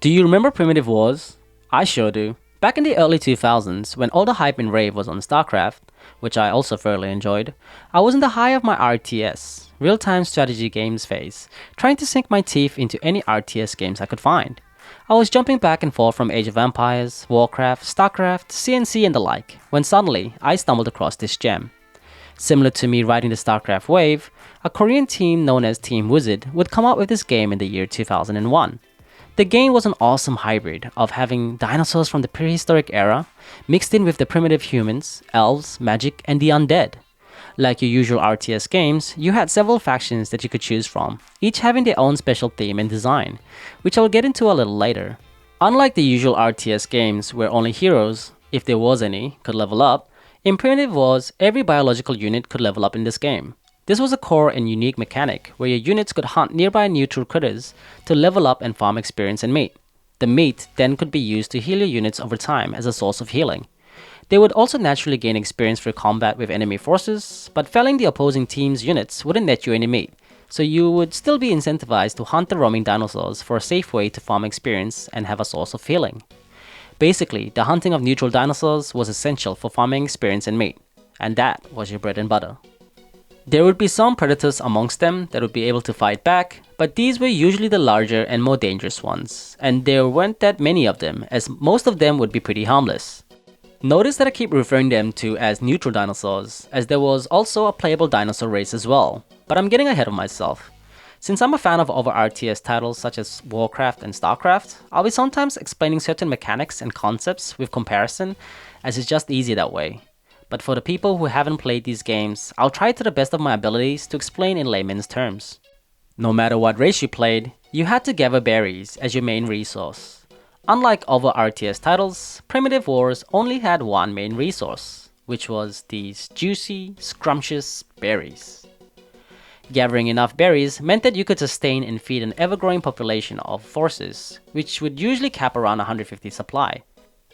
Do you remember Primitive Wars? I sure do. Back in the early 2000s, when all the hype and rave was on StarCraft, which I also fairly enjoyed, I was in the high of my RTS, real-time strategy games phase, trying to sink my teeth into any RTS games I could find. I was jumping back and forth from Age of Empires, Warcraft, StarCraft, CNC and the like, when suddenly I stumbled across this gem. Similar to me riding the StarCraft wave, a Korean team known as Team Wizard would come up with this game in the year 2001. The game was an awesome hybrid of having dinosaurs from the prehistoric era mixed in with the primitive humans, elves, magic, and the undead. Like your usual RTS games, you had several factions that you could choose from, each having their own special theme and design, which I'll get into a little later. Unlike the usual RTS games where only heroes, if there was any, could level up, in Primitive Wars, every biological unit could level up in this game. This was a core and unique mechanic where your units could hunt nearby neutral critters to level up and farm experience and meat. The meat then could be used to heal your units over time as a source of healing. They would also naturally gain experience for combat with enemy forces, but felling the opposing team's units wouldn't net you any meat, so you would still be incentivized to hunt the roaming dinosaurs for a safe way to farm experience and have a source of healing. Basically, the hunting of neutral dinosaurs was essential for farming experience and meat, and that was your bread and butter. There would be some predators amongst them that would be able to fight back, but these were usually the larger and more dangerous ones, and there weren't that many of them, as most of them would be pretty harmless. Notice that I keep referring them to as neutral dinosaurs, as there was also a playable dinosaur race as well, but I'm getting ahead of myself. Since I'm a fan of other RTS titles such as Warcraft and StarCraft, I'll be sometimes explaining certain mechanics and concepts with comparison, as it's just easier that way. But for the people who haven't played these games, I'll try to the best of my abilities to explain in layman's terms. No matter what race you played, you had to gather berries as your main resource. Unlike other RTS titles, Primitive Wars only had one main resource, which was these juicy, scrumptious berries. Gathering enough berries meant that you could sustain and feed an ever-growing population of forces, which would usually cap around 150 supply.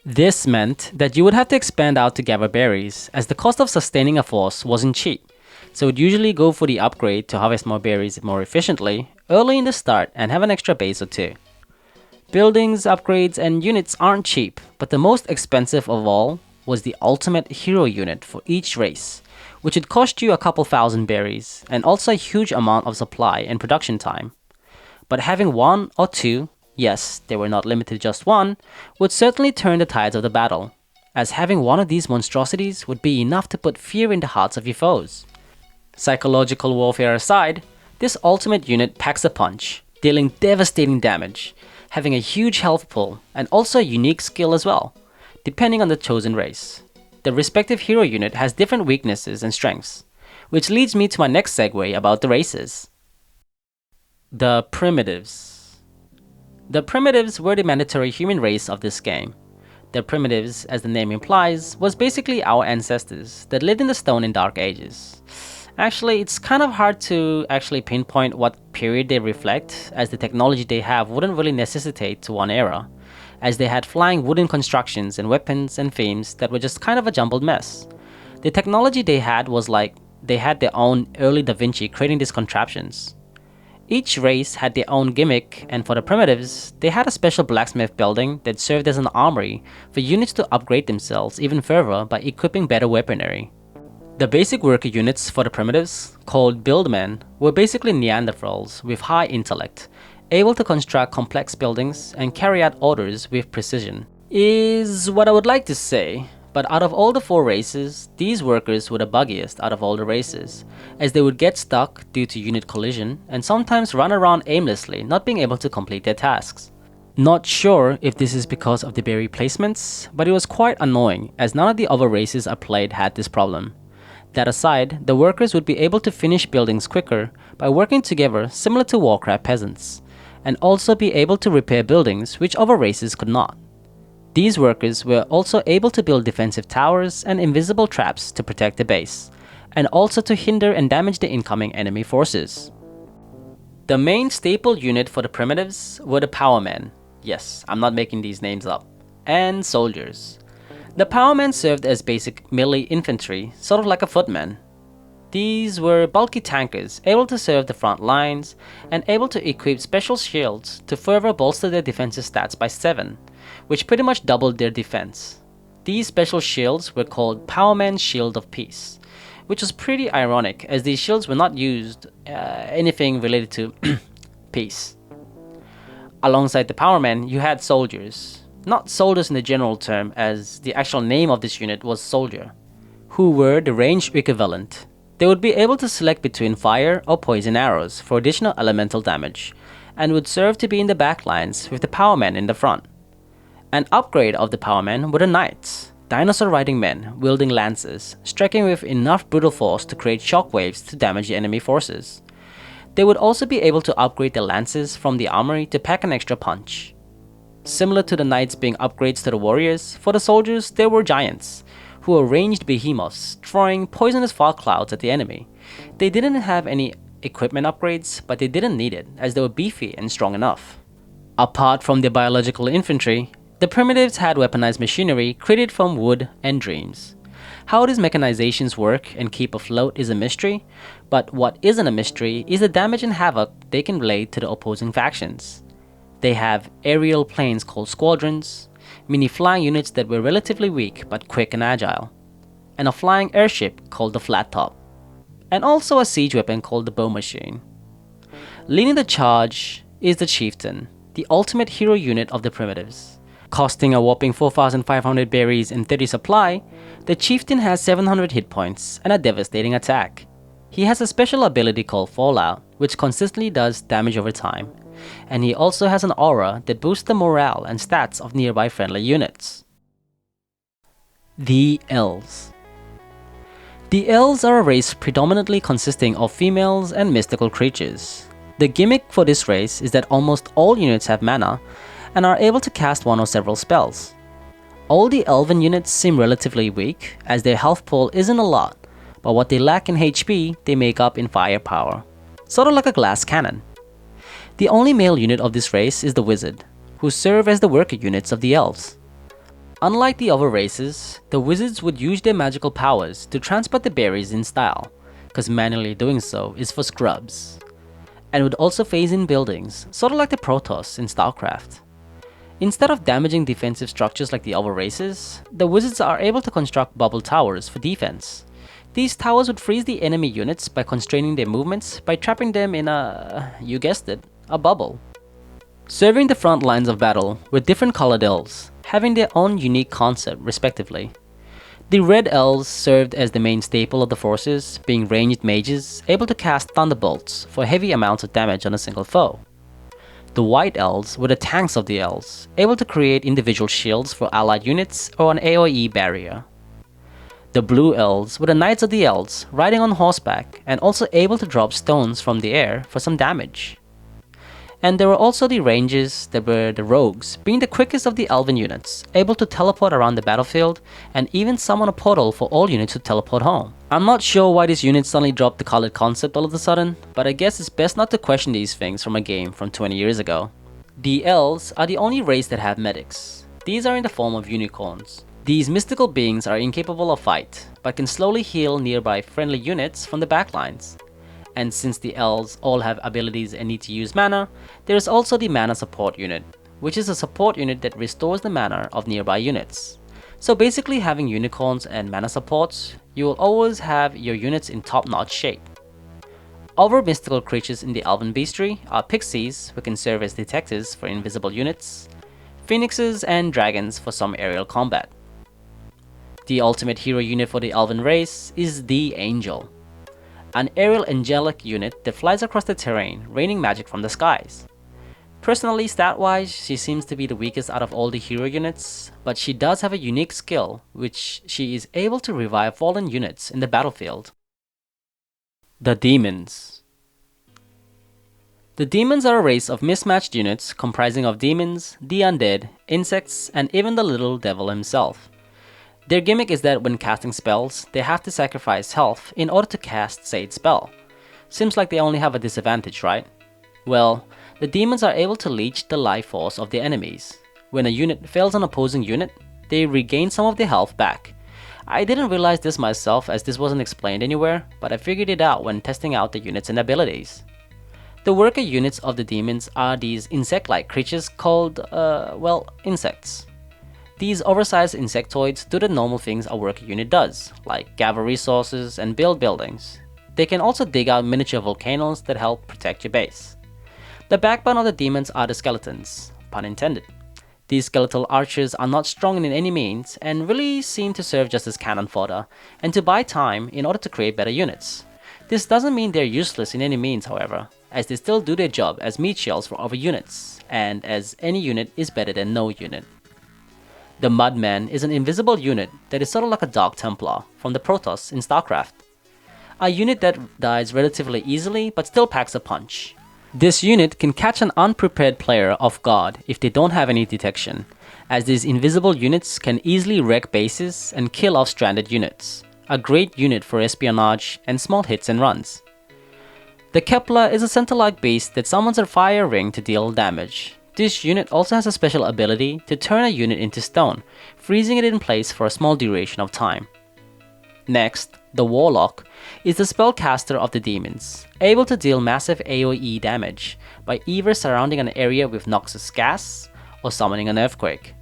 This meant that you would have to expand out to gather berries, as the cost of sustaining a force wasn't cheap, so would usually go for the upgrade to harvest more berries more efficiently early in the start and have an extra base or two. Buildings, upgrades, and units aren't cheap, but the most expensive of all was the ultimate hero unit for each race, which would cost you a couple thousand berries, and also a huge amount of supply and production time. But having one or two, yes, they were not limited to just one, would certainly turn the tides of the battle, as having one of these monstrosities would be enough to put fear in the hearts of your foes. Psychological warfare aside, this ultimate unit packs a punch, dealing devastating damage, having a huge health pool, and also a unique skill as well, depending on the chosen race. The respective hero unit has different weaknesses and strengths, which leads me to my next segue about the races. The Primitives. The Primitives were the mandatory human race of this game. The Primitives, as the name implies, was basically our ancestors that lived in the Stone and Dark Ages. Actually, it's kind of hard to actually pinpoint what period they reflect, as the technology they have wouldn't really necessitate to one era, as they had flying wooden constructions and weapons and themes that were just kind of a jumbled mess. The technology they had was like they had their own early Da Vinci creating these contraptions. Each race had their own gimmick, and for the Primitives, they had a special blacksmith building that served as an armory for units to upgrade themselves even further by equipping better weaponry. The basic worker units for the Primitives, called Buildmen, were basically Neanderthals with high intellect, able to construct complex buildings and carry out orders with precision, is what I would like to say. But out of all the four races, these workers were the buggiest out of all the races, as they would get stuck due to unit collision and sometimes run around aimlessly, not being able to complete their tasks. Not sure if this is because of the berry placements, but it was quite annoying as none of the other races I played had this problem. That aside, the workers would be able to finish buildings quicker by working together similar to Warcraft peasants, and also be able to repair buildings which other races could not. These workers were also able to build defensive towers and invisible traps to protect the base, and also to hinder and damage the incoming enemy forces. The main staple unit for the Primitives were the Powermen. Yes, I'm not making these names up. And soldiers. The Powermen served as basic melee infantry, sort of like a footman. These were bulky tankers able to serve the front lines and able to equip special shields to further bolster their defensive stats by 7, which pretty much doubled their defense. These special shields were called Powerman's Shield of Peace, which was pretty ironic as these shields were not used anything related to peace. Alongside the Powermen, you had soldiers. Not soldiers in the general term, as the actual name of this unit was soldier, who were the ranged equivalent. They would be able to select between fire or poison arrows for additional elemental damage, and would serve to be in the backlines with the Powermen in the front. An upgrade of the Powermen were the Knights, dinosaur-riding men wielding lances, striking with enough brutal force to create shockwaves to damage the enemy forces. They would also be able to upgrade their lances from the armory to pack an extra punch. Similar to the Knights being upgrades to the warriors, for the soldiers there were giants, who were ranged behemoths, throwing poisonous fog clouds at the enemy. They didn't have any equipment upgrades, but they didn't need it, as they were beefy and strong enough. Apart from the biological infantry, the primitives had weaponized machinery created from wood and dreams. How these mechanizations work and keep afloat is a mystery, but what isn't a mystery is the damage and havoc they can lay to the opposing factions. They have aerial planes called squadrons, mini flying units that were relatively weak but quick and agile, and a flying airship called the Flat Top, and also a siege weapon called the Bow Machine. Leading the charge is the Chieftain, the ultimate hero unit of the primitives. Costing a whopping 4,500 berries and 30 supply, the Chieftain has 700 hit points and a devastating attack. He has a special ability called Fallout, which consistently does damage over time, and he also has an aura that boosts the morale and stats of nearby friendly units. The Elves. The Elves are a race predominantly consisting of females and mystical creatures. The gimmick for this race is that almost all units have mana and are able to cast one or several spells. All the elven units seem relatively weak, as their health pool isn't a lot, but what they lack in HP they make up in firepower, sort of like a glass cannon. The only male unit of this race is the Wizard, who serve as the worker units of the Elves. Unlike the other races, the Wizards would use their magical powers to transport the berries in style, cause manually doing so is for scrubs, and would also phase in buildings, sort of like the Protoss in StarCraft. Instead of damaging defensive structures like the other races, the Wizards are able to construct bubble towers for defense. These towers would freeze the enemy units by constraining their movements by trapping them in you guessed it, a bubble. Serving the front lines of battle were different colored elves, having their own unique concept respectively. The red elves served as the main staple of the forces, being ranged mages able to cast thunderbolts for heavy amounts of damage on a single foe. The white elves were the tanks of the elves, able to create individual shields for allied units or an AoE barrier. The blue elves were the knights of the elves, riding on horseback and also able to drop stones from the air for some damage. And there were also the ranges that were the rogues, being the quickest of the elven units, able to teleport around the battlefield and even summon a portal for all units to teleport home. I'm not sure why these units suddenly dropped the colored concept all of a sudden, but I guess it's best not to question these things from a game from 20 years ago. The elves are the only race that have medics. These are in the form of unicorns. These mystical beings are incapable of fight, but can slowly heal nearby friendly units from the backlines. And since the elves all have abilities and need to use mana, there is also the mana support unit, which is a support unit that restores the mana of nearby units. So basically, having unicorns and mana supports, you will always have your units in top-notch shape. Other mystical creatures in the elven bestiary are pixies, who can serve as detectors for invisible units, phoenixes, and dragons for some aerial combat. The ultimate hero unit for the elven race is the Angel, an aerial angelic unit that flies across the terrain, raining magic from the skies. Personally, stat-wise, she seems to be the weakest out of all the hero units, but she does have a unique skill, which she is able to revive fallen units in the battlefield. The Demons. The Demons are a race of mismatched units comprising of demons, the undead, insects, and even the little devil himself. Their gimmick is that when casting spells, they have to sacrifice health in order to cast said spell. Seems like they only have a disadvantage, right? Well, the demons are able to leech the life force of their enemies. When a unit fails an opposing unit, they regain some of their health back. I didn't realize this myself as this wasn't explained anywhere, but I figured it out when testing out the units and abilities. The worker units of the demons are these insect-like creatures called, insects. These oversized insectoids do the normal things a worker unit does, like gather resources and build buildings. They can also dig out miniature volcanoes that help protect your base. The backbone of the demons are the skeletons, pun intended. These skeletal archers are not strong in any means and really seem to serve just as cannon fodder and to buy time in order to create better units. This doesn't mean they're useless in any means, however, as they still do their job as meat shells for other units, and as any unit is better than no unit. The Mudman is an invisible unit that is sort of like a Dark Templar from the Protoss in StarCraft. A unit that dies relatively easily but still packs a punch. This unit can catch an unprepared player off guard if they don't have any detection, as these invisible units can easily wreck bases and kill off stranded units. A great unit for espionage and small hits and runs. The Kepler is a center-like beast that summons a fire ring to deal damage. This unit also has a special ability to turn a unit into stone, freezing it in place for a small duration of time. Next, the Warlock is the spellcaster of the demons, able to deal massive AoE damage by either surrounding an area with noxious gas or summoning an earthquake.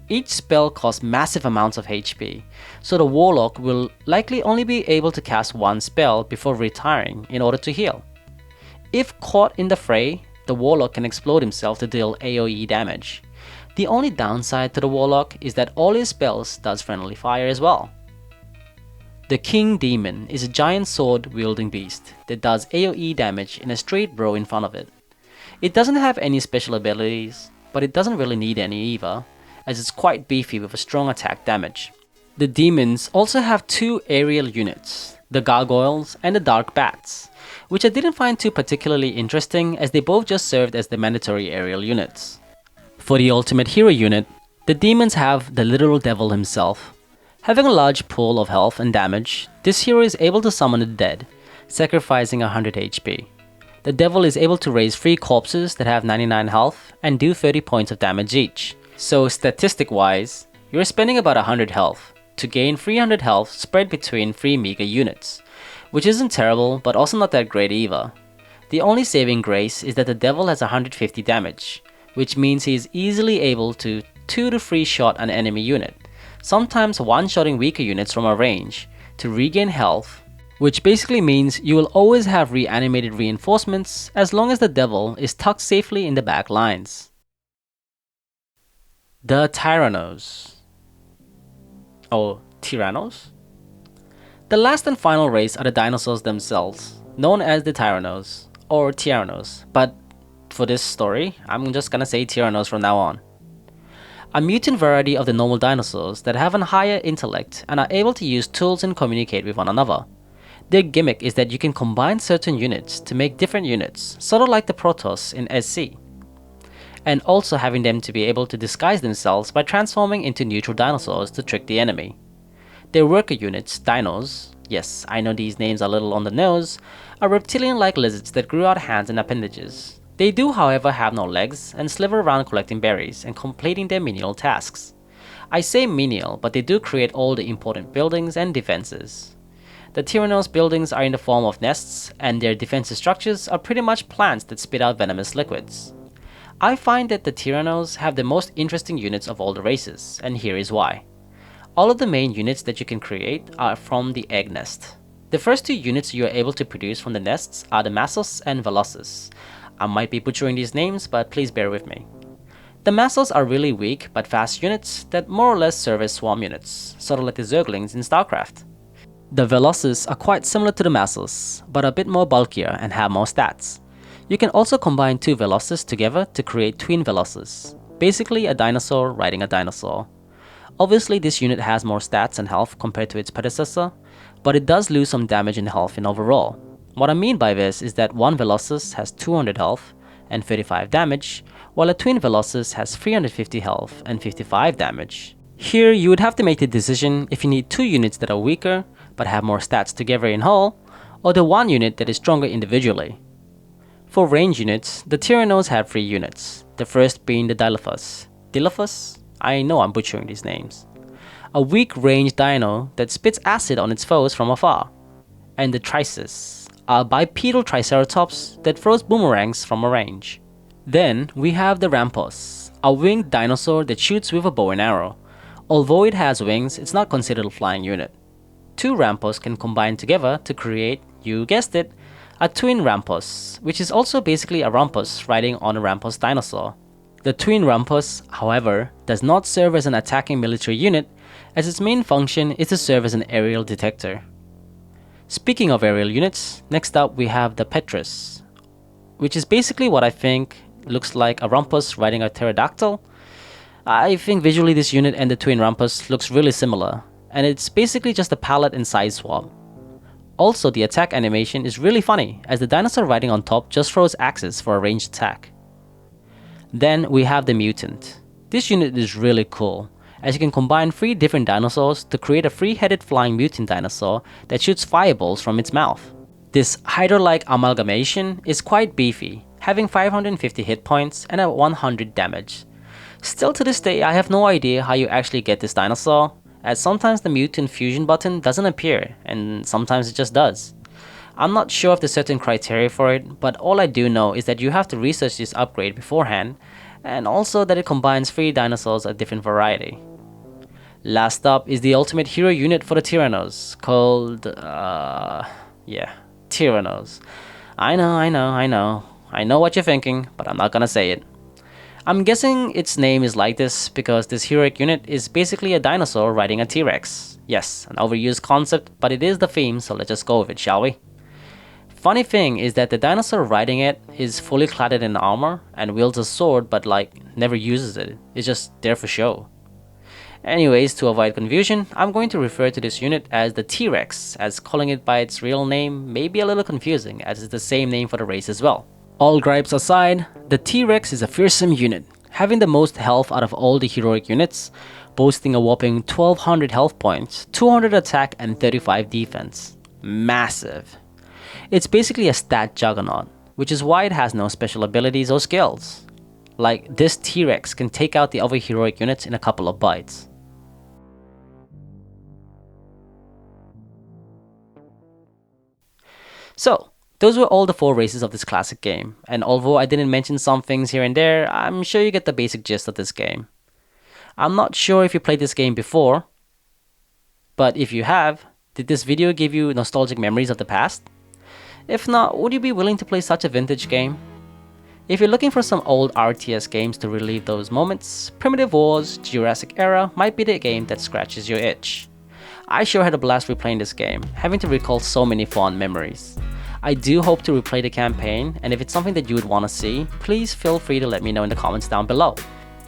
Each spell costs massive amounts of HP, so the Warlock will likely only be able to cast one spell before retiring in order to heal. If caught in the fray, the Warlock can explode himself to deal AoE damage. The only downside to the Warlock is that all his spells does friendly fire as well. The King Demon is a giant sword-wielding beast that does AoE damage in a straight row in front of it. It doesn't have any special abilities, but it doesn't really need any either, as it's quite beefy with a strong attack damage. The demons also have two aerial units, the Gargoyles and the Dark Bats, which I didn't find too particularly interesting as they both just served as the mandatory aerial units. For the ultimate hero unit, the demons have the literal devil himself. Having a large pool of health and damage, this hero is able to summon the dead, sacrificing 100 HP. The devil is able to raise 3 corpses that have 99 health and do 30 points of damage each. So statistic-wise, you're spending about 100 health to gain 300 health spread between 3 meager units, which isn't terrible but also not that great either. The only saving grace is that the devil has 150 damage, which means he is easily able to 2 to 3 shot an enemy unit, sometimes one-shotting weaker units from a range to regain health, which basically means you will always have reanimated reinforcements as long as the devil is tucked safely in the back lines. The Tyranos. Or Tyranos? The last and final race are the dinosaurs themselves, known as the Tyranos, or Tyranos, but for this story, I'm just gonna say Tyranos from now on. A mutant variety of the normal dinosaurs that have a higher intellect and are able to use tools and communicate with one another. Their gimmick is that you can combine certain units to make different units, sort of like the Protoss in SC, and also having them to be able to disguise themselves by transforming into neutral dinosaurs to trick the enemy. Their worker units, dinos, yes, I know these names are a little on the nose, are reptilian-like lizards that grew out hands and appendages. They do, however, have no legs and slither around collecting berries and completing their menial tasks. I say menial, but they do create all the important buildings and defenses. The Tyranos buildings are in the form of nests, and their defensive structures are pretty much plants that spit out venomous liquids. I find that the Tyranos have the most interesting units of all the races, and here is why. All of the main units that you can create are from the egg nest. The first 2 units you are able to produce from the nests are the Massos and Velocus. I might be butchering these names, but please bear with me. The Massos are really weak but fast units that more or less serve as swarm units, sort of like the Zerglings in StarCraft. The Velocus are quite similar to the Massos, but a bit more bulkier and have more stats. You can also combine 2 Velocus together to create twin Velocus, basically a dinosaur riding a dinosaur. Obviously this unit has more stats and health compared to its predecessor, but it does lose some damage in health in overall. What I mean by this is that one Velocus has 200 health and 35 damage, while a twin Velocus has 350 health and 55 damage. Here you would have to make the decision if you need 2 units that are weaker but have more stats together in whole, or the one unit that is stronger individually. For range units, the Tyranos have 3 units, the first being the Dilophus. Dilophus? I know I'm butchering these names. a weak range dino that spits acid on its foes from afar, and the Trices, a bipedal triceratops that throws boomerangs from a range. Then we have the Rampos, a winged dinosaur that shoots with a bow and arrow. Although it has wings, it's not considered a flying unit. Two Rampos can combine together to create, you guessed it, a twin Rampos, which is also basically a Rampos riding on a Rampos dinosaur. The twin Rampos, however, does not serve as an attacking military unit, as its main function is to serve as an aerial detector. Speaking of aerial units, next up we have the Petrus, which is basically what I think looks like a Rumpus riding a pterodactyl. I think visually this unit and the twin Rumpus looks really similar, and it's basically just a palette and size swap. Also, the attack animation is really funny, as the dinosaur riding on top just throws axes for a ranged attack. Then we have the Mutant. This unit is really cool, as you can combine 3 different dinosaurs to create a 3-headed flying mutant dinosaur that shoots fireballs from its mouth. This Hydra-like amalgamation is quite beefy, having 550 hit points and 100 damage. Still to this day, I have no idea how you actually get this dinosaur, as sometimes the mutant fusion button doesn't appear, and sometimes it just does. I'm not sure of the certain criteria for it, but all I do know is that you have to research this upgrade beforehand, and also that it combines 3 dinosaurs of different variety. Last up is the ultimate hero unit for the Tyranos, called, Tyranos. I know what you're thinking, but I'm not gonna say it. I'm guessing its name is like this because this heroic unit is basically a dinosaur riding a T-Rex. Yes, an overused concept, but it is the theme, so let's just go with it, shall we? Funny thing is that the dinosaur riding it is fully clad in armor and wields a sword, but never uses it. It's just there for show. Anyways, to avoid confusion, I'm going to refer to this unit as the T-Rex, as calling it by its real name may be a little confusing, as it's the same name for the race as well. All gripes aside, the T-Rex is a fearsome unit, having the most health out of all the heroic units, boasting a whopping 1200 health points, 200 attack and 35 defense. Massive. It's basically a stat juggernaut, which is why it has no special abilities or skills. Like, this T-Rex can take out the other heroic units in a couple of bites. So, those were all the 4 races of this classic game, and although I didn't mention some things here and there, I'm sure you get the basic gist of this game. I'm not sure if you played this game before, but if you have, did this video give you nostalgic memories of the past? If not, would you be willing to play such a vintage game? If you're looking for some old RTS games to relive those moments, Primitive Wars, Jurassic Era might be the game that scratches your itch. I sure had a blast replaying this game, having to recall so many fond memories. I do hope to replay the campaign, and if it's something that you would want to see, please feel free to let me know in the comments down below.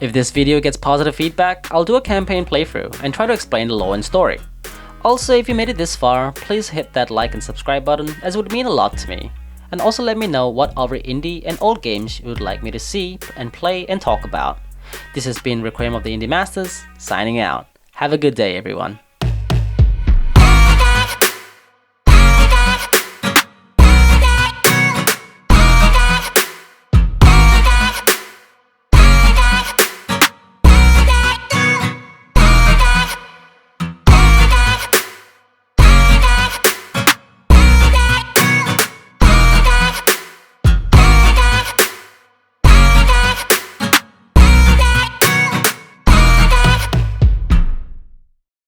If this video gets positive feedback, I'll do a campaign playthrough and try to explain the lore and story. Also, if you made it this far, please hit that like and subscribe button, as it would mean a lot to me. And also let me know what other indie and old games you would like me to see and play and talk about. This has been Requiem of the IndieMasters, signing out. Have a good day, everyone.